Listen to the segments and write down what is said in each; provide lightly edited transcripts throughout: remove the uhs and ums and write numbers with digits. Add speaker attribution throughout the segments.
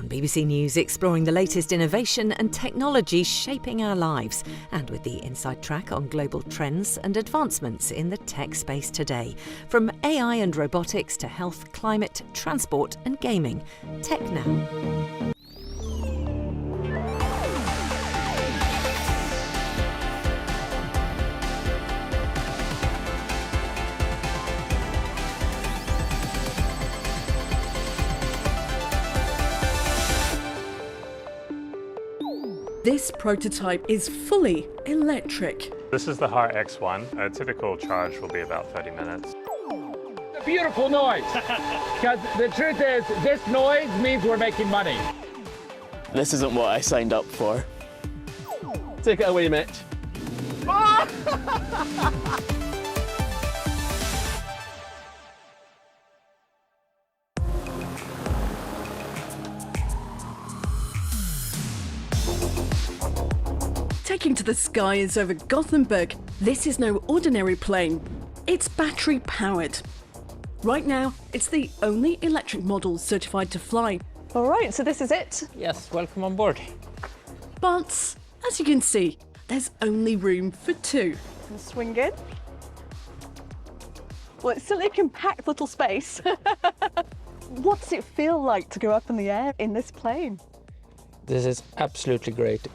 Speaker 1: On BBC News, exploring the latest innovation and technology shaping our lives, and with the inside track on global trends and advancements in the tech space today. From AI and robotics to health, climate, transport and gaming. Tech Now.
Speaker 2: This prototype is fully electric.
Speaker 3: This is the Heart X1. A typical charge will be about 30 minutes.
Speaker 4: A beautiful noise, because the truth is, this noise means we're making money.
Speaker 5: This isn't what I signed up for. Take it away, Mitch.
Speaker 2: Taking to the skies over Gothenburg, this is no ordinary plane. It's battery-powered. Right now, it's the only electric model certified to fly.
Speaker 6: All right, so this is it.
Speaker 7: Yes, welcome on board.
Speaker 2: But, as you can see, there's only room for two.
Speaker 6: And swing in. Well, it's still a compact little space. What does it feel like to go up in the air in this plane?
Speaker 7: This is absolutely great.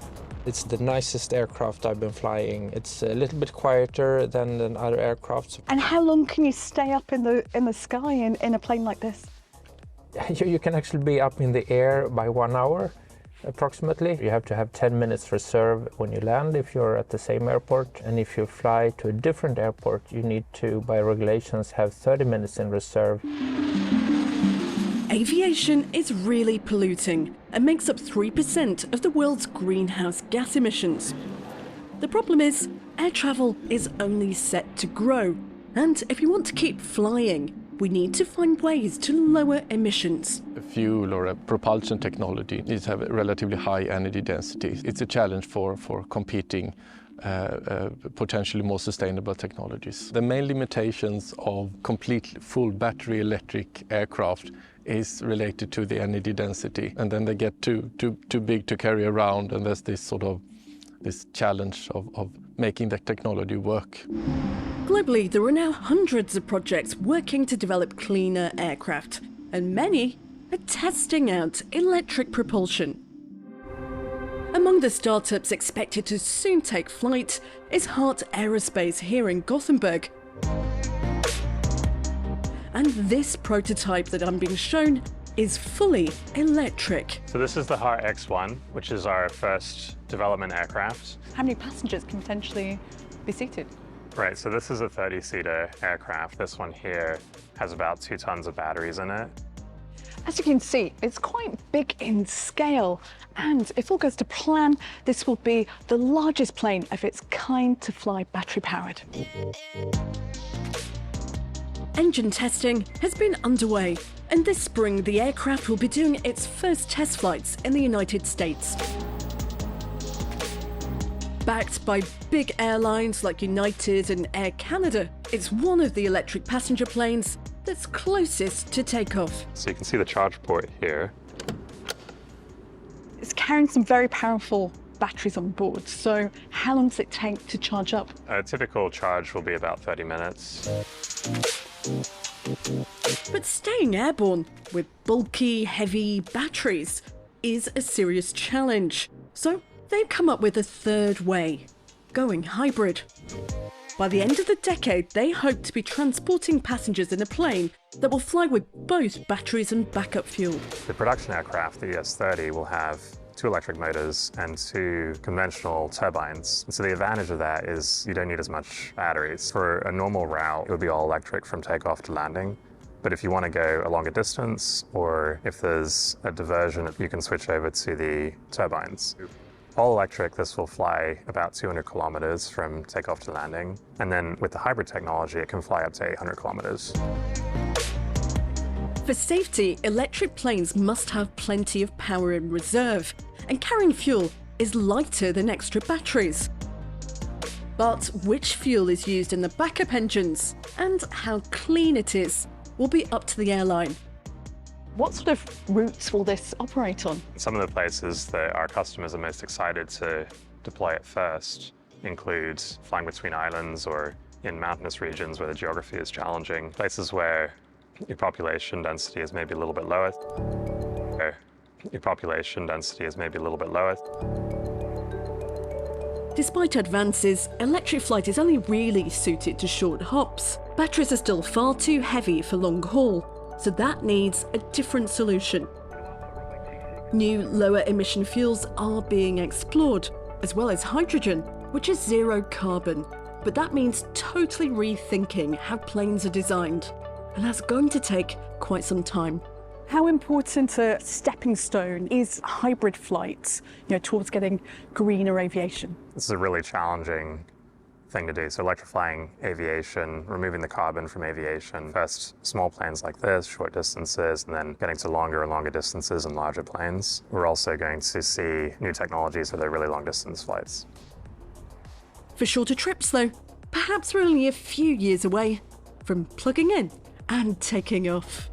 Speaker 7: It's the nicest aircraft I've been flying. It's a little bit quieter than other aircrafts.
Speaker 6: And how long can you stay up in the sky in a plane like this?
Speaker 7: You can actually be up in the air by 1 hour, approximately. You have to have 10 minutes reserve when you land if you're at the same airport. And if you fly to a different airport, you need to, by regulations, have 30 minutes in reserve.
Speaker 2: Aviation is really polluting and makes up 3% of the world's greenhouse gas emissions. The problem is, air travel is only set to grow. And if you want to keep flying, we need to find ways to lower emissions.
Speaker 8: A fuel or a propulsion technology needs to have a relatively high energy density. It's a challenge for competing potentially more sustainable technologies. The main limitations of complete full battery electric aircraft is related to the energy density, and then they get too big to carry around, and there's this challenge of making that technology work.
Speaker 2: Globally, there are now hundreds of projects working to develop cleaner aircraft, and many are testing out electric propulsion. Among the startups expected to soon take flight is Heart Aerospace here in Gothenburg. And this prototype that I'm being shown is fully electric.
Speaker 3: So this is the Heart X1, which is our first development aircraft.
Speaker 6: How many passengers can potentially be seated?
Speaker 3: Right, so this is a 30-seater aircraft. This one here has about 2 tons of batteries in it.
Speaker 6: As you can see, it's quite big in scale, and if all goes to plan, this will be the largest plane of its kind to fly battery-powered.
Speaker 2: Engine testing has been underway, and this spring the aircraft will be doing its first test flights in the United States. Backed by big airlines like United and Air Canada, it's one of the electric passenger planes that's closest to takeoff.
Speaker 3: So you can see the charge port here.
Speaker 6: It's carrying some very powerful batteries on board, so how long does it take to charge up?
Speaker 3: A typical charge will be about 30 minutes.
Speaker 2: But staying airborne with bulky, heavy batteries is a serious challenge. So they've come up with a third way, going hybrid. By the end of the decade, they hope to be transporting passengers in a plane that will fly with both batteries and backup fuel.
Speaker 3: The production aircraft, the ES-30, will have 2 electric motors and 2 conventional turbines. So the advantage of that is you don't need as much batteries. For a normal route, it would be all electric from takeoff to landing. But if you want to go a longer distance, or if there's a diversion, you can switch over to the turbines. All electric, this will fly about 200 kilometers from takeoff to landing. And then with the hybrid technology, it can fly up to 800 kilometers.
Speaker 2: For safety, electric planes must have plenty of power in reserve, and carrying fuel is lighter than extra batteries. But which fuel is used in the backup engines and how clean it is will be up to the airline.
Speaker 6: What sort of routes will this operate on?
Speaker 3: Some of the places that our customers are most excited to deploy it first include flying between islands or in mountainous regions where the geography is challenging, places where your population density is maybe a little bit lower.
Speaker 2: Despite advances, electric flight is only really suited to short hops. Batteries are still far too heavy for long haul, so that needs a different solution. New lower emission fuels are being explored, as well as hydrogen, which is zero carbon. But that means totally rethinking how planes are designed, and that's going to take quite some time.
Speaker 6: How important a stepping stone is hybrid flight, towards getting greener aviation?
Speaker 3: This is a really challenging thing to do. So electrifying aviation, removing the carbon from aviation. First, small planes like this, short distances, and then getting to longer and longer distances and larger planes. We're also going to see new technologies for the really long distance flights.
Speaker 2: For shorter trips, though, perhaps we're only a few years away from plugging in and taking off.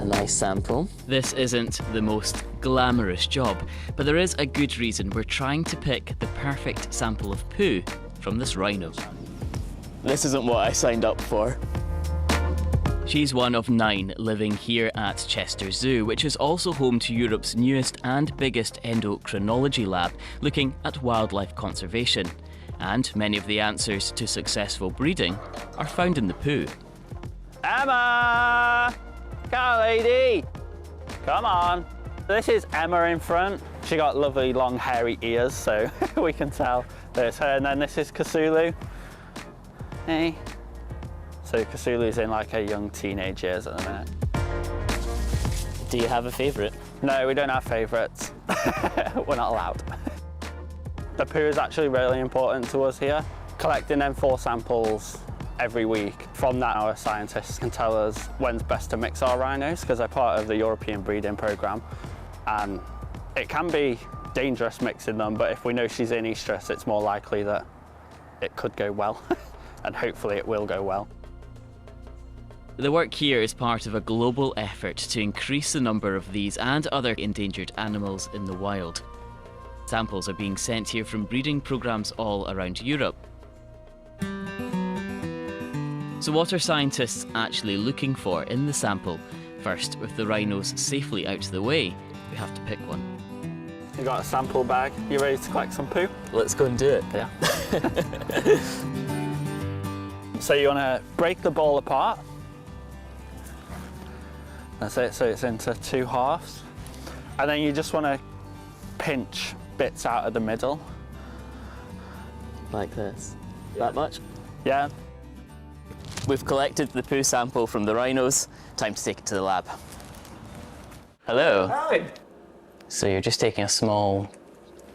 Speaker 5: Nice sample. This isn't the most glamorous job, but there is a good reason we're trying to pick the perfect sample of poo from this rhino. This isn't what I signed up for. She's one of 9 living here at Chester Zoo, which is also home to Europe's newest and biggest endocrinology lab, looking at wildlife conservation. And many of the answers to successful breeding are found in the poo.
Speaker 9: Emma! Car lady! Come on. This is Emma in front. She got lovely long hairy ears, so we can tell that it's her. And then this is Kasulu. Hey. So Kasulu's in like her young teenage years at the minute.
Speaker 5: Do you have a favourite?
Speaker 9: No, we don't have favourites. We're not allowed. The poo is actually really important to us here. Collecting them 4 samples every week. From that, our scientists can tell us when's best to mix our rhinos, because they're part of the European breeding programme. And it can be dangerous mixing them, but if we know she's in estrus, it's more likely that it could go well, and hopefully it will go well.
Speaker 5: The work here is part of a global effort to increase the number of these and other endangered animals in the wild. Samples are being sent here from breeding programmes all around Europe. So what are scientists actually looking for in the sample? First, with the rhinos safely out of the way, we have to pick one.
Speaker 9: You got a sample bag. You ready to collect some poo?
Speaker 5: Let's go and do it.
Speaker 9: Yeah. So you want to break the ball apart. That's it, so it's into 2 halves. And then you just want to pinch bits out of the middle.
Speaker 5: Like this. That much?
Speaker 9: Yeah.
Speaker 5: We've collected the poo sample from the rhinos. Time to take it to the lab. Hello.
Speaker 10: Hi.
Speaker 5: So you're just taking a small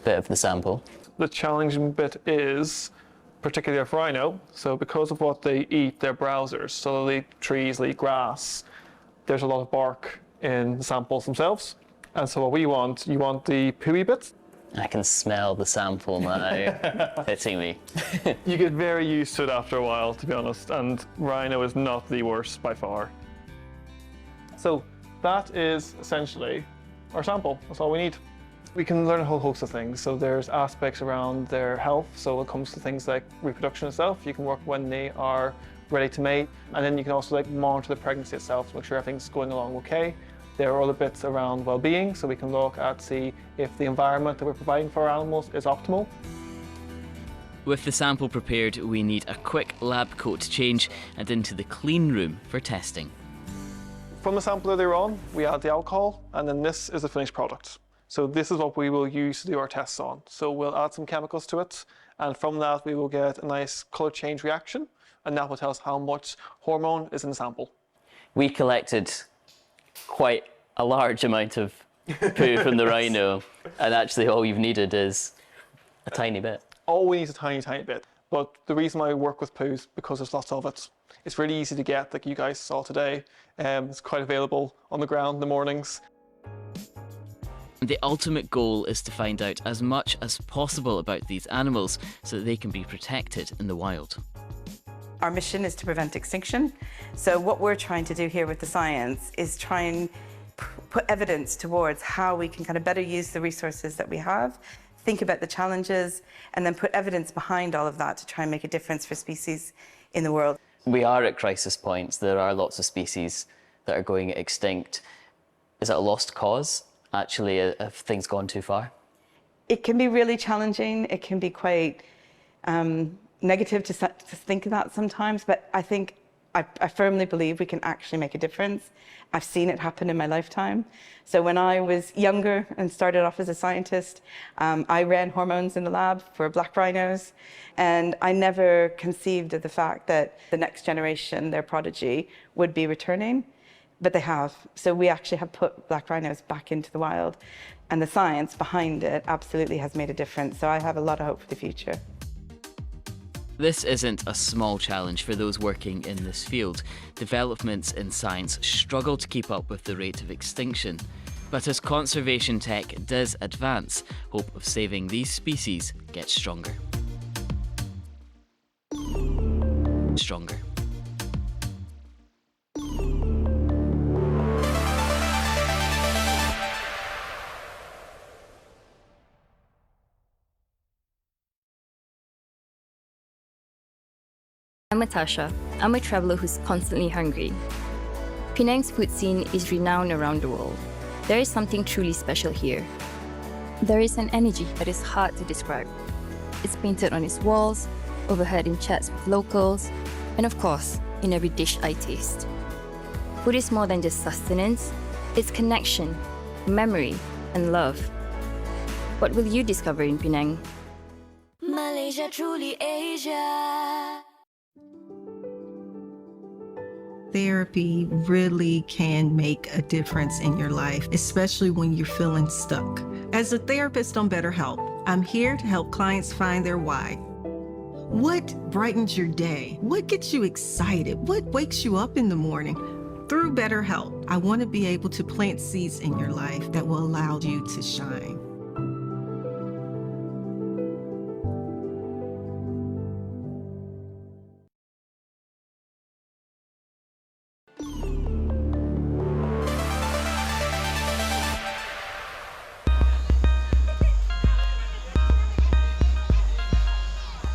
Speaker 5: bit of the sample.
Speaker 10: The challenging bit is, particularly of rhino, so because of what they eat, they're browsers, so they eat trees, they eat grass. There's a lot of bark in the samples themselves. And so what we want, you want the pooey bits.
Speaker 5: I can smell the sample now hitting me.
Speaker 10: You get very used to it after a while, to be honest, and rhino is not the worst by far. So that is essentially our sample. That's all we need. We can learn a whole host of things. So there's aspects around their health. So when it comes to things like reproduction itself, you can work when they are ready to mate. And then you can also monitor the pregnancy itself to make sure everything's going along okay. There are other bits around well-being, so we can look at see if the environment that we're providing for our animals is optimal.
Speaker 5: With the sample prepared, we need a quick lab coat change and into the clean room for testing.
Speaker 10: From the sample earlier on, we add the alcohol, and then this is the finished product. So this is what we will use to do our tests on. So we'll add some chemicals to it, and from that we will get a nice colour change reaction, and that will tell us how much hormone is in the sample.
Speaker 5: We collected quite a large amount of poo from the rhino, and actually all you've needed is a tiny bit.
Speaker 10: All we need is a tiny, tiny bit. But the reason why we work with poo is because there's lots of it. It's really easy to get, like you guys saw today. It's quite available on the ground in the mornings.
Speaker 5: The ultimate goal is to find out as much as possible about these animals so that they can be protected in the wild.
Speaker 11: Our mission is to prevent extinction. So what we're trying to do here with the science is try and put evidence towards how we can kind of better use the resources that we have, think about the challenges, and then put evidence behind all of that to try and make a difference for species in the world.
Speaker 5: We are at crisis points. There are lots of species that are going extinct. Is it a lost cause, actually, have things gone too far?
Speaker 11: It can be really challenging. It can be quite negative to think of that sometimes, but I firmly believe we can actually make a difference. I've seen it happen in my lifetime. So when I was younger and started off as a scientist, I ran hormones in the lab for black rhinos, and I never conceived of the fact that the next generation, their prodigy, would be returning, but they have. So we actually have put black rhinos back into the wild, and the science behind it absolutely has made a difference. So I have a lot of hope for the future.
Speaker 5: This isn't a small challenge for those working in this field. Developments in science struggle to keep up with the rate of extinction. But as conservation tech does advance, hope of saving these species gets stronger. Stronger.
Speaker 12: I'm Natasha. I'm a traveller who's constantly hungry. Penang's food scene is renowned around the world. There is something truly special here. There is an energy that is hard to describe. It's painted on its walls, overheard in chats with locals, and of course, in every dish I taste. Food is more than just sustenance, it's connection, memory, and love. What will you discover in Penang?
Speaker 13: Malaysia, truly Asia.
Speaker 14: Therapy really can make a difference in your life, especially when you're feeling stuck. As a therapist on BetterHelp, I'm here to help clients find their why. What brightens your day? What gets you excited? What wakes you up in the morning? Through BetterHelp, I want to be able to plant seeds in your life that will allow you to shine.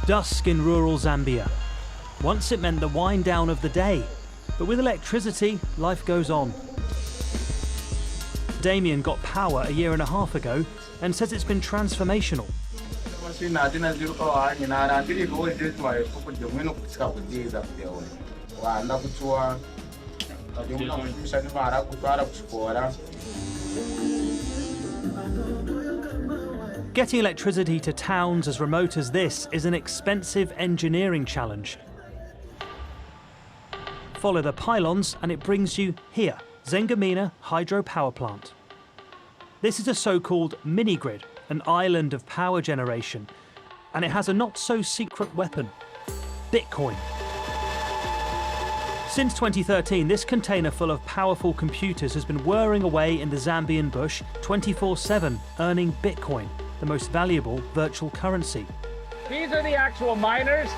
Speaker 15: Dusk in rural Zambia. Once it meant the wind down of the day, but with electricity, life goes on. Damien got power a year and a half ago and says it's been transformational. Getting electricity to towns as remote as this is an expensive engineering challenge. Follow the pylons and it brings you here, Zengamina Hydropower Plant. This is a so-called mini-grid, an island of power generation, and it has a not-so-secret weapon, Bitcoin. Since 2013, this container full of powerful computers has been whirring away in the Zambian bush 24/7, earning Bitcoin, the most valuable virtual currency.
Speaker 4: These are the actual miners.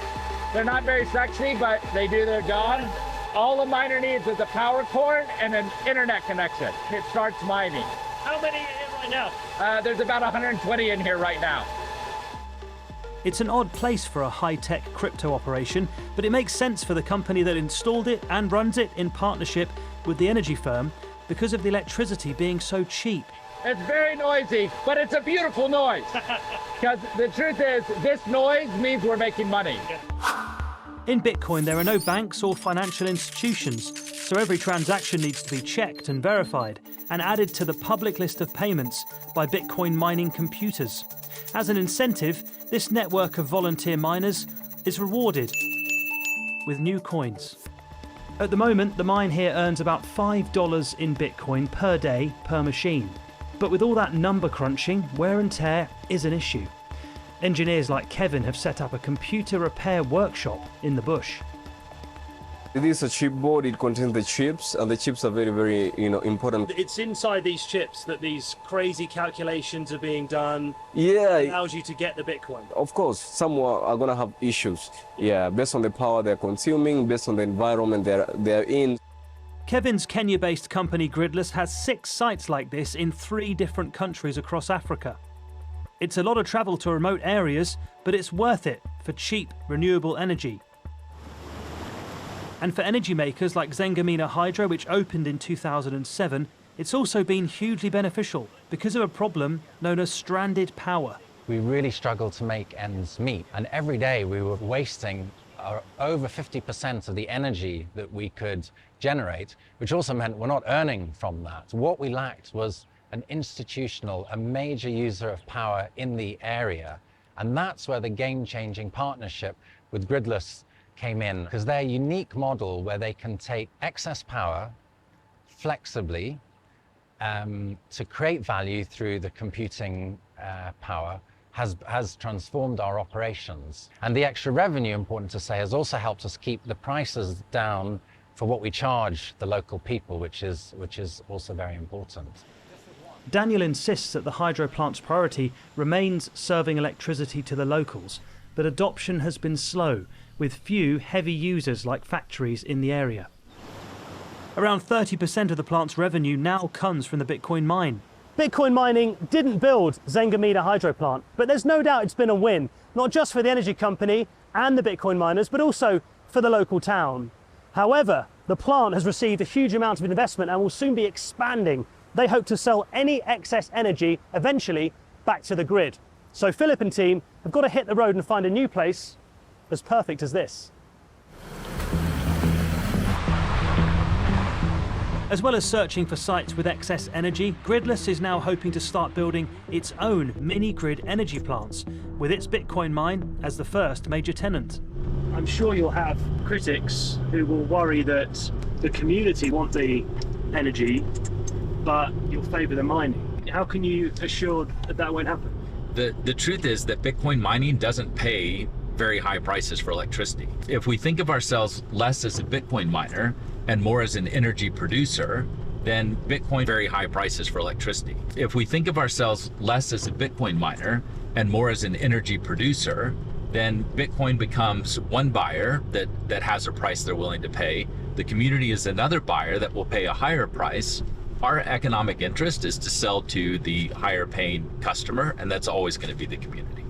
Speaker 4: They're not very sexy, but they do their job. All a miner needs is a power cord and an internet connection. It starts mining. How many are in right now? There's about 120 in here right now.
Speaker 15: It's an odd place for a high-tech crypto operation, but it makes sense for the company that installed it and runs it in partnership with the energy firm because of the electricity being so cheap.
Speaker 4: It's very noisy, but it's a beautiful noise. Because the truth is, this noise means we're making money.
Speaker 15: In Bitcoin, there are no banks or financial institutions, so every transaction needs to be checked and verified and added to the public list of payments by Bitcoin mining computers. As an incentive, this network of volunteer miners is rewarded with new coins. At the moment, the mine here earns about $5 in Bitcoin per day per machine. But with all that number crunching, wear and tear is an issue. Engineers like Kevin have set up a computer repair workshop in the bush.
Speaker 16: It is a chip board. It contains the chips, and the chips are very, very, important.
Speaker 15: It's inside these chips that these crazy calculations are being done.
Speaker 16: Yeah.
Speaker 15: It allows you to get the Bitcoin.
Speaker 16: Of course, some are going to have issues. Yeah, based on the power they're consuming, based on the environment they're in.
Speaker 15: Kevin's Kenya-based company Gridless has 6 sites like this in 3 different countries across Africa. It's a lot of travel to remote areas, but it's worth it for cheap, renewable energy. And for energy makers like Zengamina Hydro, which opened in 2007, it's also been hugely beneficial because of a problem known as stranded power.
Speaker 17: We really struggled to make ends meet, and every day we were wasting over 50% of the energy that we could generate, which also meant we're not earning from that. What we lacked was an institutional, a major user of power in the area, and that's where the game-changing partnership with Gridless came in, because their unique model where they can take excess power flexibly to create value through the computing power has transformed our operations. And the extra revenue, important to say, has also helped us keep the prices down for what we charge the local people, which is also very important.
Speaker 15: Daniel insists that the hydro plant's priority remains serving electricity to the locals, but adoption has been slow, with few heavy users like factories in the area. Around 30% of the plant's revenue now comes from the Bitcoin mine.
Speaker 18: Bitcoin mining didn't build Zengamina Hydro Plant, but there's no doubt it's been a win, not just for the energy company and the Bitcoin miners, but also for the local town. However, the plant has received a huge amount of investment and will soon be expanding. They hope to sell any excess energy eventually back to the grid. So Philip and team have got to hit the road and find a new place as perfect as this.
Speaker 15: As well as searching for sites with excess energy, Gridless is now hoping to start building its own mini-grid energy plants, with its Bitcoin mine as the first major tenant.
Speaker 18: I'm sure you'll have critics who will worry that the community want the energy, but you'll favour the mining. How can you assure that that won't happen?
Speaker 19: The truth is that Bitcoin mining doesn't pay very high prices for electricity. If we think of ourselves less as a Bitcoin miner and more as an energy producer, then Bitcoin very high prices for electricity. If we think of ourselves less as a Bitcoin miner and more as an energy producer, then Bitcoin becomes one buyer that has a price they're willing to pay. The community is another buyer that will pay a higher price. Our economic interest is to sell to the higher paying customer, and that's always going to be the community.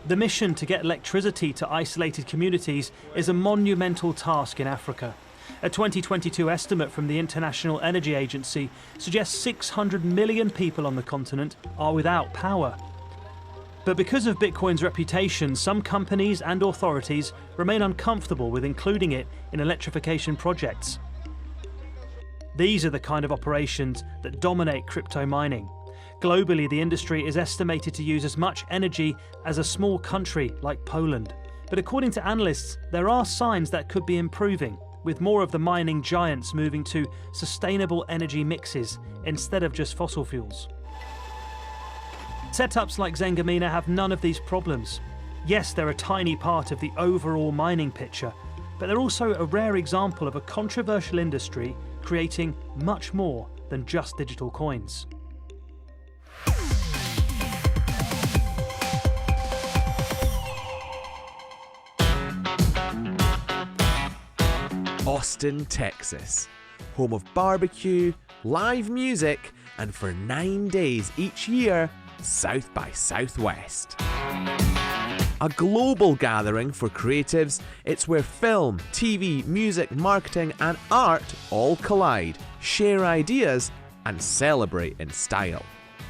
Speaker 15: The mission to get electricity to isolated communities is a monumental task in Africa. A 2022 estimate from the International Energy Agency suggests 600 million people on the continent are without power. But because of Bitcoin's reputation, some companies and authorities remain uncomfortable with including it in electrification projects. These are the kind of operations that dominate crypto mining. Globally, the industry is estimated to use as much energy as a small country like Poland. But according to analysts, there are signs that could be improving, with more of the mining giants moving to sustainable energy mixes instead of just fossil fuels. Setups like Zengamina have none of these problems. Yes, they're a tiny part of the overall mining picture, but they're also a rare example of a controversial industry creating much more than just digital coins.
Speaker 20: Austin, Texas, home of barbecue, live music, and for 9 days each year, South by Southwest. A global gathering for creatives, it's where film, TV, music, marketing, and art all collide, share ideas, and celebrate in style.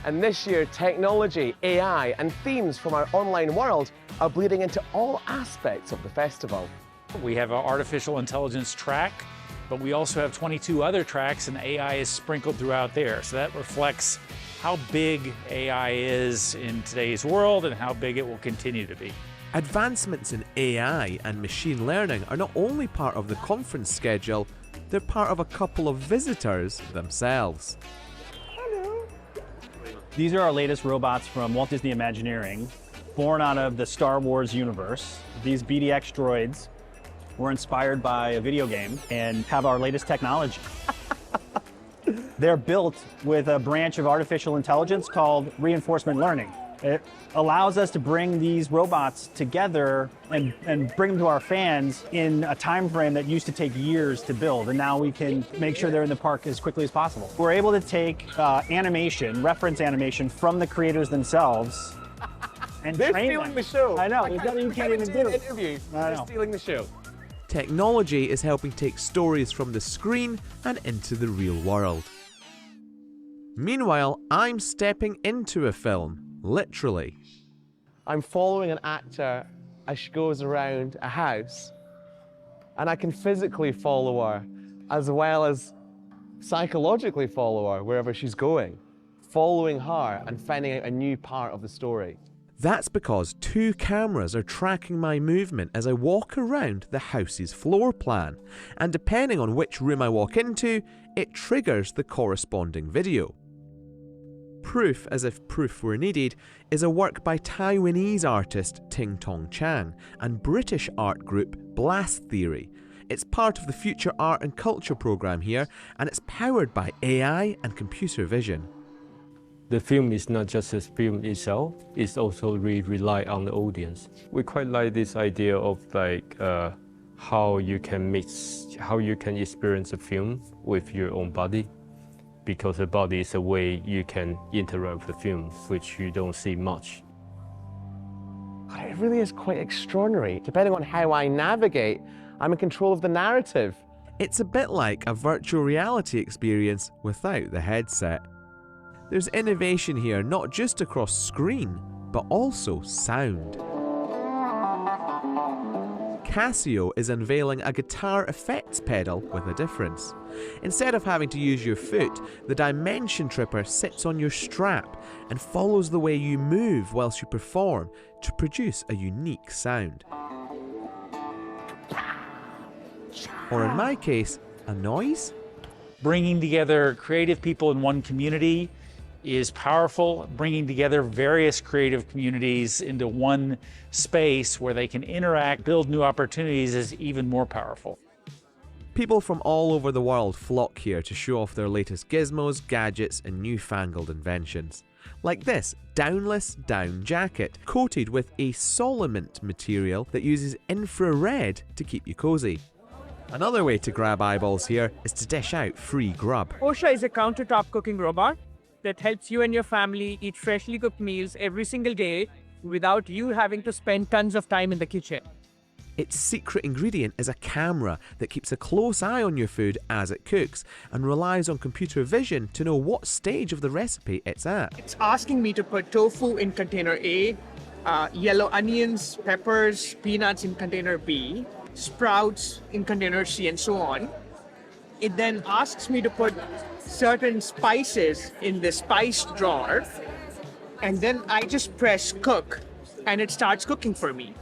Speaker 21: And this year, technology, AI, and themes from our online world are bleeding into all aspects of the festival.
Speaker 22: We have our artificial intelligence track, but we also have 22 other tracks, and AI is sprinkled throughout there. So that reflects how big AI is in today's world and how big it will continue to be.
Speaker 20: Advancements in AI and machine learning are not only part of the conference schedule, they're part of a couple of visitors themselves.
Speaker 23: These are our latest robots from Walt Disney Imagineering, born out of the Star Wars universe. These BDX droids were inspired by a video game and have our latest technology. They're built with a branch of artificial intelligence called reinforcement learning. It allows us to bring these robots together and bring them to our fans in a time frame that used to take years to build, and now we can make sure they're in the park as quickly as possible. We're able to take animation, reference animation from the creators themselves, and
Speaker 21: They're
Speaker 23: train
Speaker 21: stealing
Speaker 23: them.
Speaker 21: the show.
Speaker 23: I know, there's nothing you can't even do.
Speaker 21: Interview.
Speaker 23: I
Speaker 21: They're
Speaker 23: know.
Speaker 21: stealing the show.
Speaker 20: Technology is helping take stories from the screen and into the real world. Meanwhile, I'm stepping into a film, literally.
Speaker 21: I'm following an actor as she goes around a house, and I can physically follow her as well as psychologically follow her wherever she's going, following her and finding out a new part of the story.
Speaker 20: That's because 2 cameras are tracking my movement as I walk around the house's floor plan, and depending on which room I walk into, it triggers the corresponding video. Proof, as if proof were needed, is a work by Taiwanese artist Ting Tong Chang and British art group Blast Theory. It's part of the Future Art and Culture programme here, and it's powered by AI and computer vision.
Speaker 1: The film is not just a film itself, it's also rely on the audience. We quite like this idea of how you can experience a film with your own body, because the body is a way you can interact with the film, which you don't see much.
Speaker 21: It really is quite extraordinary. Depending on how I navigate, I'm in control of the narrative.
Speaker 20: It's a bit like a virtual reality experience without the headset. There's innovation here not just across screen, but also sound. Casio is unveiling a guitar effects pedal with a difference. Instead of having to use your foot, the Dimension Tripper sits on your strap and follows the way you move whilst you perform to produce a unique sound. Or in my case, a noise?
Speaker 22: Bringing together creative people in one community is powerful. Bringing together various creative communities into one space where they can interact, build new opportunities is even more powerful.
Speaker 20: People from all over the world flock here to show off their latest gizmos, gadgets, and newfangled inventions. Like this downless down jacket, coated with a Solomint material that uses infrared to keep you cozy. Another way to grab eyeballs here is to dish out free grub.
Speaker 7: Osha is a countertop cooking robot that helps you and your family eat freshly cooked meals every single day without you having to spend tons of time in the kitchen.
Speaker 20: Its secret ingredient is a camera that keeps a close eye on your food as it cooks and relies on computer vision to know what stage of the recipe it's at.
Speaker 7: It's asking me to put tofu in container A, yellow onions, peppers, peanuts in container B, sprouts in container C, and so on. It then asks me to put certain spices in the spice drawer, and then I just press cook, and it starts cooking for me.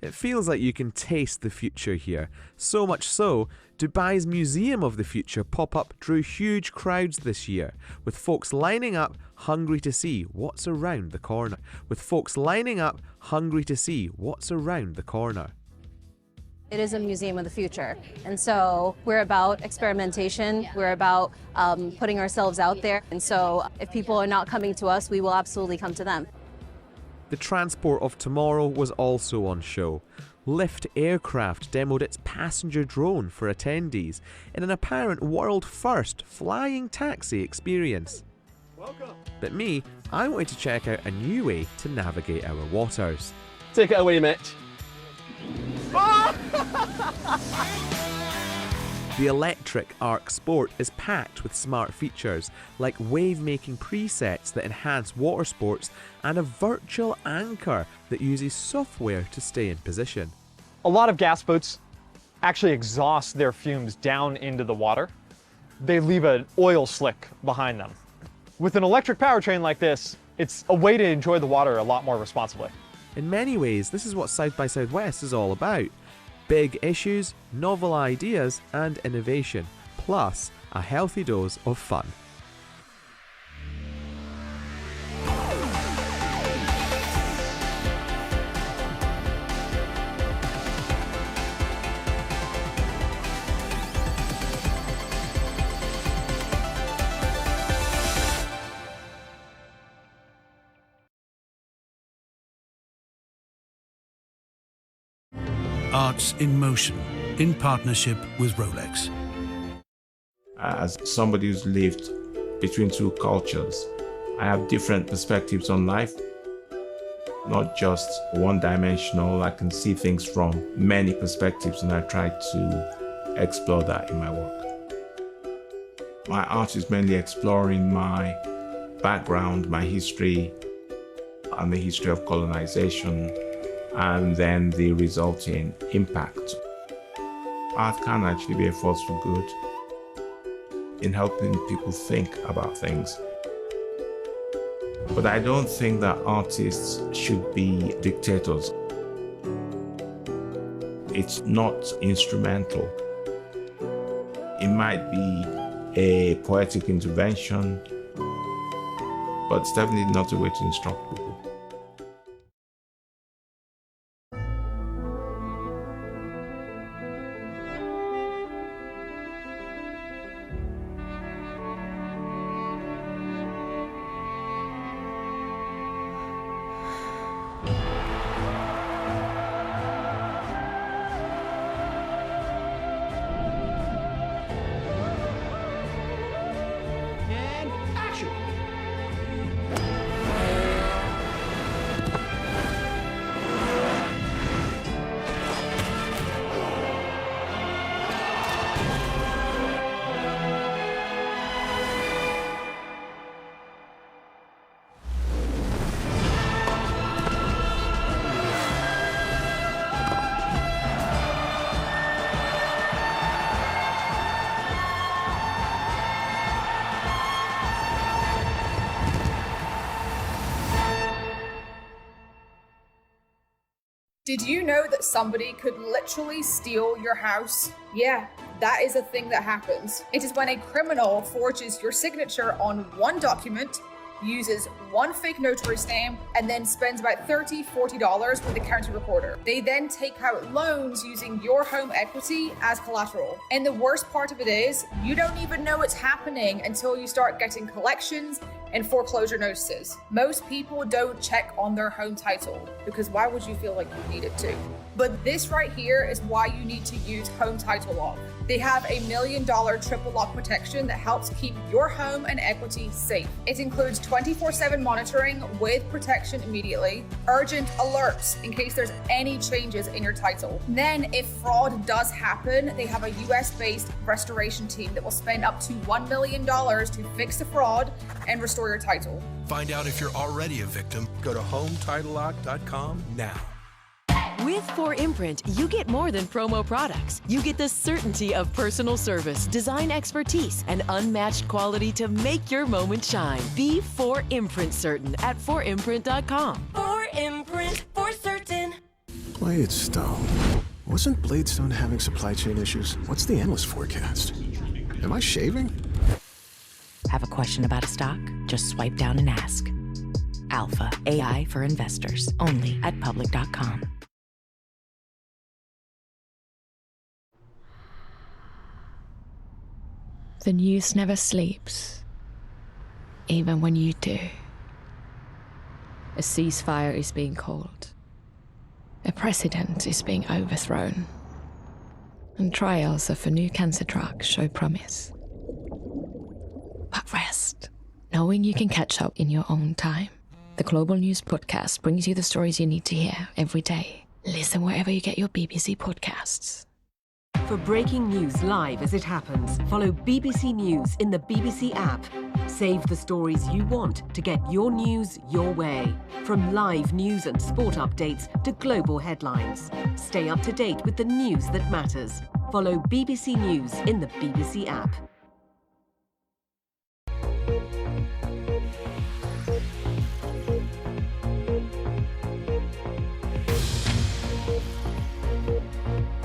Speaker 20: It feels like you can taste the future here. So much so, Dubai's Museum of the Future pop-up drew huge crowds this year, with folks lining up hungry to see what's around the corner.
Speaker 8: It is a museum of the future. And so we're about experimentation. We're about putting ourselves out there. And so if people are not coming to us, we will absolutely come to them.
Speaker 20: The transport of tomorrow was also on show. Lift Aircraft demoed its passenger drone for attendees in an apparent world-first flying taxi experience.
Speaker 10: Welcome.
Speaker 20: But me, I wanted to check out a new way to navigate our waters.
Speaker 21: Take it away, Mitch.
Speaker 20: The electric Arc Sport is packed with smart features like wave-making presets that enhance water sports and a virtual anchor that uses software to stay in position.
Speaker 24: A lot of gas boats actually exhaust their fumes down into the water. They leave an oil slick behind them. With an electric powertrain like this, it's a way to enjoy the water a lot more responsibly.
Speaker 20: In many ways, this is what South by Southwest is all about. Big issues, novel ideas, and innovation, plus a healthy dose of fun.
Speaker 2: Arts in Motion, in partnership with Rolex.
Speaker 3: As somebody who's lived between two cultures, I have different perspectives on life, not just one-dimensional. I can see things from many perspectives, and I try to explore that in my work. My art is mainly exploring my background, my history, and the history of colonization, and then the resulting impact. Art can actually be a force for good in helping people think about things. But I don't think that artists should be dictators. It's not instrumental. It might be a poetic intervention, but it's definitely not a way to instruct people.
Speaker 6: Did you know that somebody could literally steal your house? Yeah, that is a thing that happens. It is when a criminal forges your signature on one document, uses one fake notary stamp, and then spends about $30, $40 with a county recorder. They then take out loans using your home equity as collateral. And the worst part of it is, you don't even know it's happening until you start getting collections and foreclosure notices. Most people don't check on their home title because why would you feel like you needed to? But this right here is why you need to use Home Title Lock. They have a $1 million triple lock protection that helps keep your home and equity safe. It includes 24/7 monitoring with protection immediately, urgent alerts in case there's any changes in your title. Then if fraud does happen, they have a US-based restoration team that will spend up to $1 million to fix the fraud and restore your title.
Speaker 2: Find out if you're already a victim. Go to HomeTitleLock.com now.
Speaker 9: With 4imprint, you get more than promo products. You get the certainty of personal service, design expertise, and unmatched quality to make your moment shine. Be 4imprint certain at 4imprint.com.
Speaker 13: 4imprint, for certain.
Speaker 25: Bladestone. Wasn't Bladestone having supply chain issues? What's the analyst forecast? Am I shaving?
Speaker 26: Have a question about a stock? Just swipe down and ask. Alpha, AI for investors, only at public.com.
Speaker 27: The news never sleeps, even when you do. A ceasefire is being called. A president is being overthrown. And trials of a new cancer drug show promise. But rest, knowing you can catch up in your own time. The Global News Podcast brings you the stories you need to hear every day. Listen wherever you get your BBC podcasts.
Speaker 28: For breaking news live as it happens, follow BBC News in the BBC app. Save the stories you want to get your news your way. From live news and sport updates to global headlines. Stay up to date with the news that matters. Follow BBC News in the BBC app.